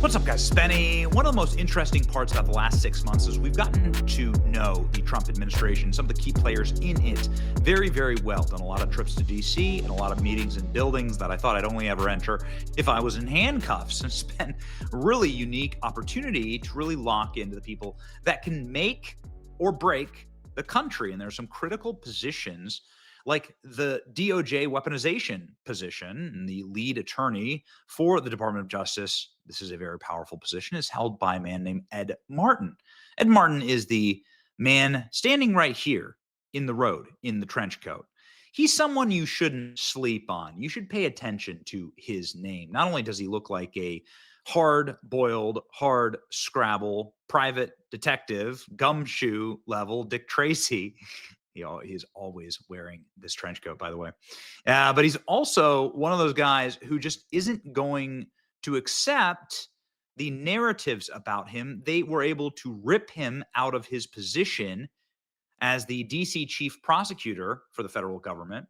What's up, guys? It's Benny. One of the most interesting parts about the last 6 months is we've gotten to know the Trump administration, some of the key players in it, very, very well. Done a lot of trips to D.C. and a lot of meetings in buildings that I thought I'd only ever enter if I was in handcuffs. And it's been a really unique opportunity to really lock into the people that can make or break the country. And there are some critical positions like the DOJ weaponization position, and the lead attorney for the Department of Justice. This is a very powerful position. Is held by a man named Ed Martin. Ed Martin is the man standing right here in the road in the trench coat. He's someone you shouldn't sleep on. You should pay attention to his name. Not only does he look like a hard-boiled, hard-scrabble private detective, gumshoe level Dick Tracy. He's always wearing this trench coat, by the way. But he's also one of those guys who just isn't going to accept the narratives about him. They were able to rip him out of his position as the DC chief prosecutor for the federal government.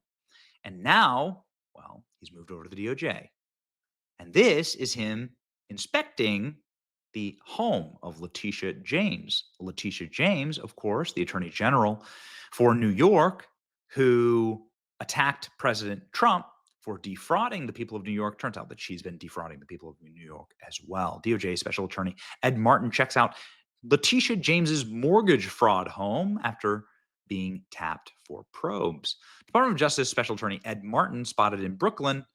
And now, well, he's moved over to the DOJ. And this is him inspecting the home of Letitia James. Letitia James, of course, the Attorney General for New York, who attacked President Trump for defrauding the people of New York. Turns out that she's been defrauding the people of New York as well. DOJ Special Attorney Ed Martin checks out Letitia James's mortgage fraud home after being tapped for probes. Department of Justice Special Attorney Ed Martin spotted in Brooklyn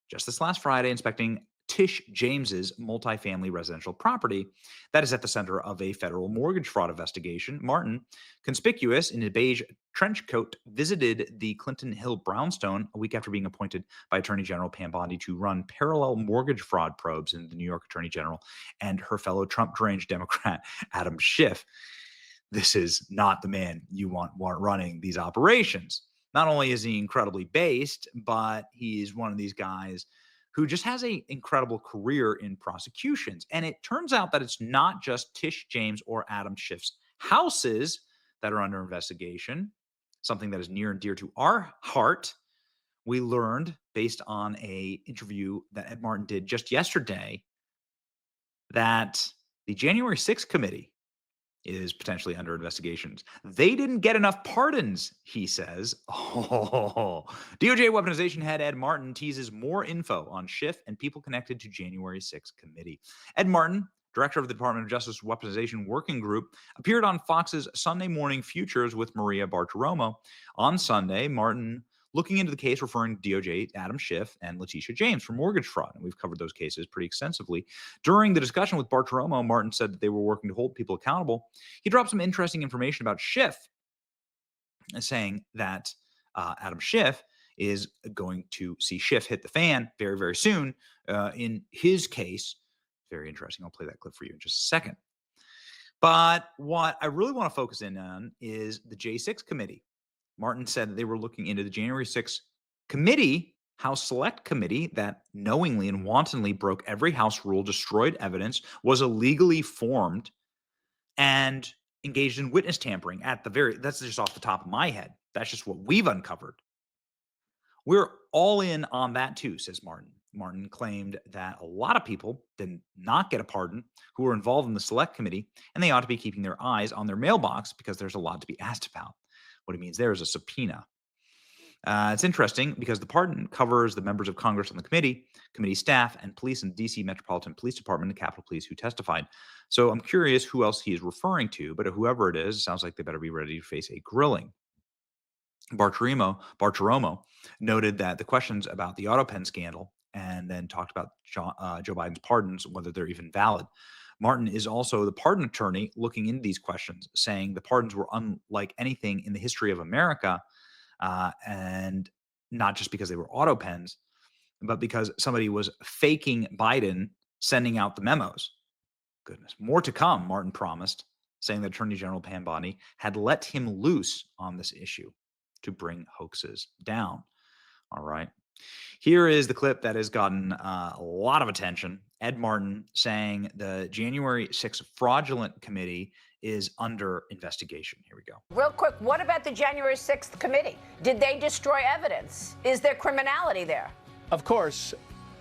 just this last Friday inspecting Tish James's multifamily residential property that is at the center of a federal mortgage fraud investigation. Martin, conspicuous in a beige trench coat, visited the Clinton Hill brownstone a week after being appointed by Attorney General Pam Bondi to run parallel mortgage fraud probes into the New York Attorney General and her fellow Trump-deranged Democrat Adam Schiff. This is not the man you want running these operations. Not only is he incredibly based, but he is one of these guys who just has an incredible career in prosecutions. And it turns out that it's not just Tish James or Adam Schiff's houses that are under investigation, something that is near and dear to our heart. We learned, based on an interview that Ed Martin did just yesterday, that the January 6th committee is potentially under investigations. They didn't get enough pardons, he says. DOJ weaponization head Ed Martin teases more info on Schiff and people connected to January 6th committee. Ed Martin, director of the Department of Justice Weaponization Working Group, appeared on Fox's Sunday Morning Futures with Maria Bartiromo. On Sunday, Martin looking into the case referring to DOJ, Adam Schiff, and Letitia James for mortgage fraud. And we've covered those cases pretty extensively. During the discussion with Bartiromo, Martin said that they were working to hold people accountable. He dropped some interesting information about Schiff, saying that Adam Schiff is going to see Schiff hit the fan very, very soon in his case. Very interesting. I'll play that clip for you in just a second. But what I really want to focus in on is the J6 committee. Martin said that they were looking into the January 6th committee, House Select Committee, that knowingly and wantonly broke every House rule, destroyed evidence, was illegally formed, and engaged in witness tampering that's just off the top of my head. That's just what we've uncovered. We're all in on that too, says Martin. Martin claimed that a lot of people did not get a pardon who were involved in the Select Committee, and they ought to be keeping their eyes on their mailbox because there's a lot to be asked about. What it means there is a subpoena. It's interesting because the pardon covers the members of Congress on the committee staff, and police in the D.C. Metropolitan Police Department and Capitol Police who testified. So I'm curious who else he is referring to, but whoever it is, it sounds like they better be ready to face a grilling. Bartiromo noted that the questions about the auto pen scandal and then talked about Joe Biden's pardons, whether they're even valid. Martin is also the pardon attorney looking into these questions, saying the pardons were unlike anything in the history of America, and not just because they were auto pens, but because somebody was faking Biden sending out the memos. Goodness. More to come, Martin promised, saying that Attorney General Pam Bondi had let him loose on this issue to bring hoaxes down. All right. Here is the clip that has gotten a lot of attention. Ed Martin saying the January 6th fraudulent committee is under investigation. Here we go. Real quick, what about the January 6th committee? Did they destroy evidence? Is there criminality there? Of course.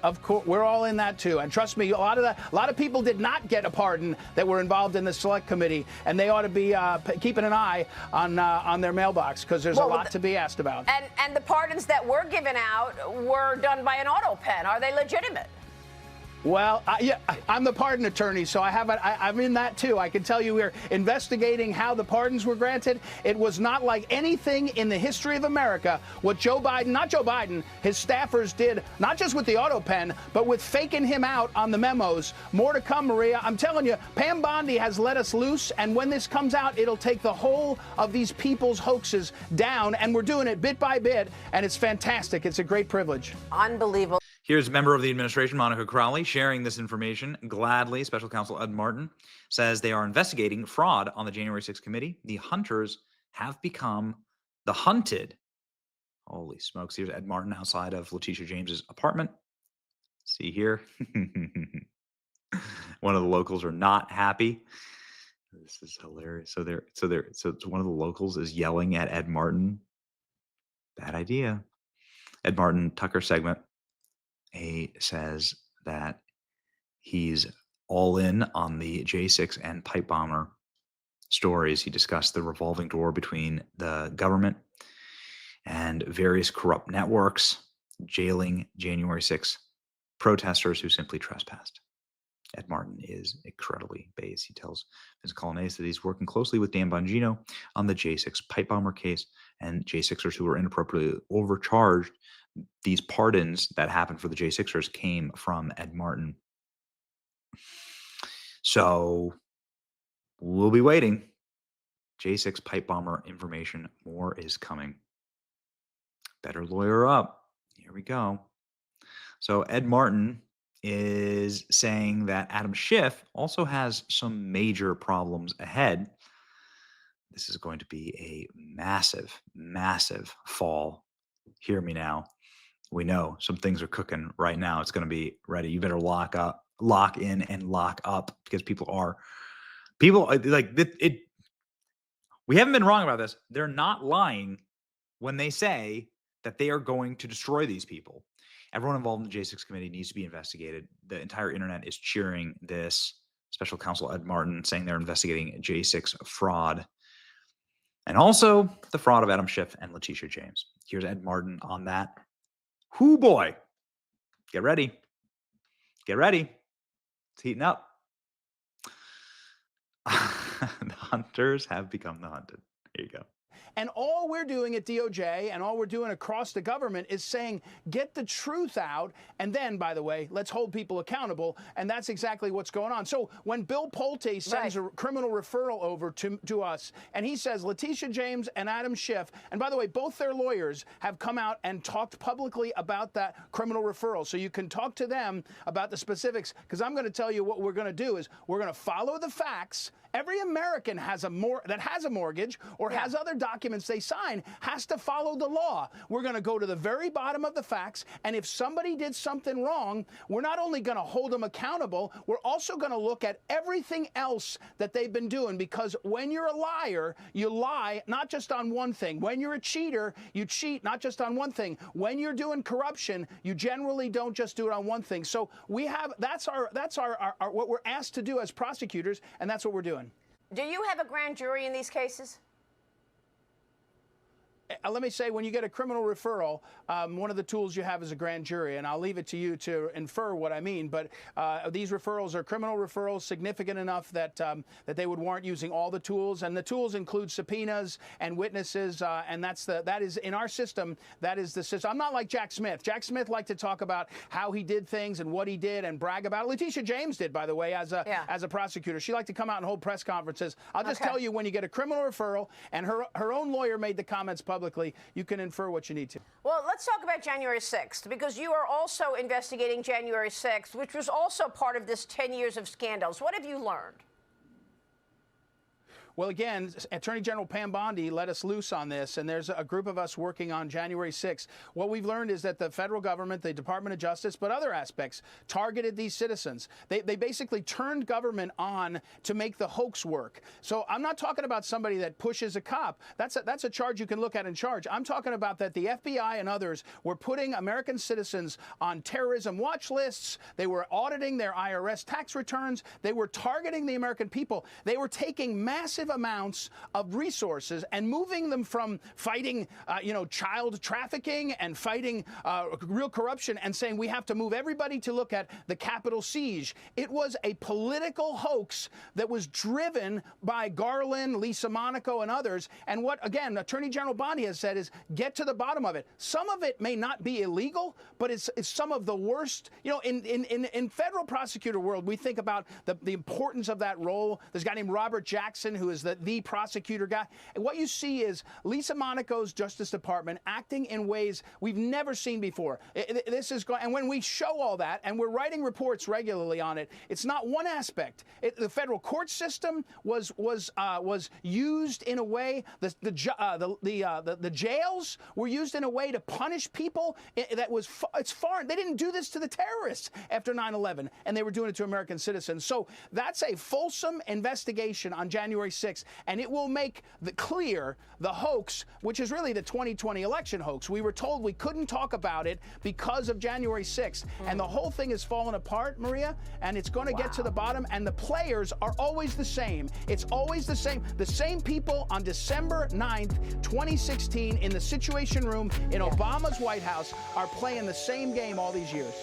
Of course, we're all in that too. And trust me, a lot of people did not get a pardon that were involved in the select committee, and they ought to be keeping an eye on their mailbox, because there's a lot to be asked about. And the pardons that were given out were done by an auto pen. Are they legitimate? Well, yeah, I'm the pardon attorney, so I'm in that too. I can tell you we're investigating how the pardons were granted. It was not like anything in the history of America what not Joe Biden, his staffers did, not just with the auto pen, but with faking him out on the memos. More to come, Maria. I'm telling you, Pam Bondi has let us loose, and when this comes out, it'll take the whole of these people's hoaxes down, and we're doing it bit by bit, and it's fantastic. It's a great privilege. Unbelievable. Here's a member of the administration, Monica Crowley, sharing this information gladly. Special Counsel Ed Martin says they are investigating fraud on the January 6th committee. The hunters have become the hunted. Holy smokes. Here's Ed Martin outside of Letitia James's apartment. See here. One of the locals are not happy. This is hilarious. So one of the locals is yelling at Ed Martin. Bad idea. Ed Martin, Tucker segment. Says that he's all in on the J6 and pipe bomber stories. He discussed the revolving door between the government and various corrupt networks jailing January 6 protesters who simply trespassed. Ed Martin is incredibly base. He tells Ms. Colonnese that he's working closely with Dan Bongino on the J6 pipe bomber case, and J6ers who were inappropriately overcharged. These pardons that happened for the J6ers came from Ed Martin. So we'll be waiting. J6 pipe bomber information. More is coming. Better lawyer up. Here we go. So Ed Martin is saying that Adam Schiff also has some major problems ahead. This is going to be a massive, massive fall. Hear me now. We know some things are cooking right now. It's going to be ready. You better lock in and lock up, because people like it. We haven't been wrong about this. They're not lying when they say that they are going to destroy these people. Everyone involved in the J6 committee needs to be investigated. The entire internet is cheering this. Special Counsel Ed Martin saying they're investigating J6 fraud, and also the fraud of Adam Schiff and Letitia James. Here's Ed Martin on that. Whoo boy. Get ready. Get ready. It's heating up. The hunters have become the hunted. Here you go. And all we're doing at DOJ and all we're doing across the government is saying, get the truth out. And then, by the way, let's hold people accountable. And that's exactly what's going on. So when Bill Pulte sends a criminal referral over to us, and he says Letitia James and Adam Schiff, and by the way, both their lawyers have come out and talked publicly about that criminal referral. So you can talk to them about the specifics, because I'm going to tell you what we're going to do is we're going to follow the facts. Every American that has a mortgage or has other documents they sign has to follow the law. We're going to go to the very bottom of the facts, and if somebody did something wrong, we're not only going to hold them accountable, we're also going to look at everything else that they've been doing, because when you're a liar, you lie not just on one thing. When you're a cheater, you cheat not just on one thing. When you're doing corruption, you generally don't just do it on one thing. So that's what we're asked to do as prosecutors, and that's what we're doing. Do you have a grand jury in these cases? Let me say, when you get a criminal referral, one of the tools you have is a grand jury, and I'll leave it to you to infer what I mean. But these referrals are criminal referrals, significant enough that that they would warrant using all the tools, and the tools include subpoenas and witnesses, and that is in our system. That is the system. I'm not like Jack Smith. Jack Smith liked to talk about how he did things and what he did and brag about it. Letitia James did, by the way, as a prosecutor. She liked to come out and hold press conferences. I'll just tell you, when you get a criminal referral, and her own lawyer made the comments publicly, you can infer what you need to. Well, let's talk about January 6th, because you are also investigating January 6th, which was also part of this 10 years of scandals. What have you learned? Well, again, Attorney General Pam Bondi let us loose on this, and there's a group of us working on January 6th. What we've learned is that the federal government, the Department of Justice, but other aspects, targeted these citizens. They basically turned government on to make the hoax work. So I'm not talking about somebody that pushes a cop. That's a charge you can look at in charge. I'm talking about that the FBI and others were putting American citizens on terrorism watch lists. They were auditing their IRS tax returns. They were targeting the American people. They were taking massive amounts of resources and moving them from fighting, child trafficking and fighting real corruption and saying we have to move everybody to look at the Capitol siege. It was a political hoax that was driven by Garland, Lisa Monaco, and others. And what, again, Attorney General Bondi has said is get to the bottom of it. Some of it may not be illegal, but it's some of the worst. In federal prosecutor world, we think about the importance of that role. There's a guy named Robert Jackson, who is the prosecutor guy. And what you see is Lisa Monaco's Justice Department acting in ways we've never seen before. This is going, and when we show all that, and we're writing reports regularly on it, it's not one aspect. The federal court system was used in a way. The jails were used in a way to punish people. It's foreign. They didn't do this to the terrorists after 9/11, and they were doing it to American citizens. So that's a fulsome investigation on January 6th, and it will make clear the hoax, which is really the 2020 election hoax. We were told we couldn't talk about it because of January 6th, and the whole thing is falling apart, Maria, and it's going to get to the bottom, and the players are always the same. It's always the same. The same people on December 9th, 2016, in the Situation Room in Obama's White House are playing the same game all these years.